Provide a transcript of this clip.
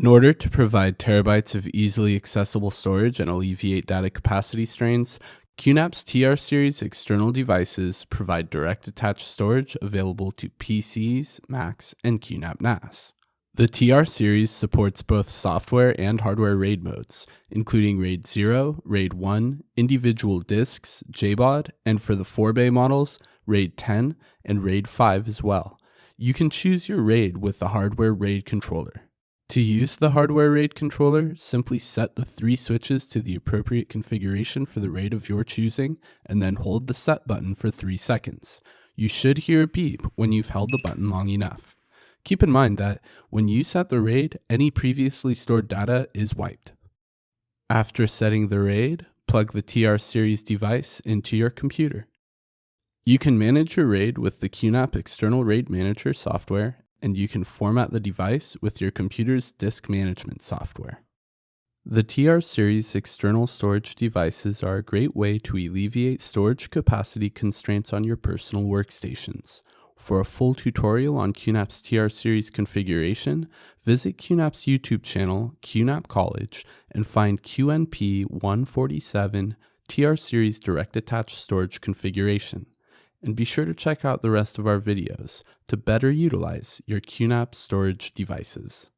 In order to provide terabytes of easily accessible storage and alleviate data capacity strains, QNAP's TR series external devices provide direct attached storage available to PCs, Macs, and QNAP NAS. The TR series supports both software and hardware RAID modes, including RAID 0, RAID 1, individual disks, JBOD, and for the 4-bay models, RAID 10 and RAID 5 as well. You can choose your RAID with the hardware RAID controller. To use the hardware RAID controller, simply set the 3 switches to the appropriate configuration for the RAID of your choosing, and then hold the set button for 3 seconds. You should hear a beep when you've held the button long enough. Keep in mind that when you set the RAID, any previously stored data is wiped. After setting the RAID, plug the TR series device into your computer. You can manage your RAID with the QNAP External RAID Manager software, and you can format the device with your computer's disk management software. The TR series external storage devices are a great way to alleviate storage capacity constraints on your personal workstations. For a full tutorial on QNAP's TR series configuration, visit QNAP's YouTube channel, QNAP College, and find QNP 147 TR series direct attached storage configuration. And be sure to check out the rest of our videos to better utilize your QNAP storage devices.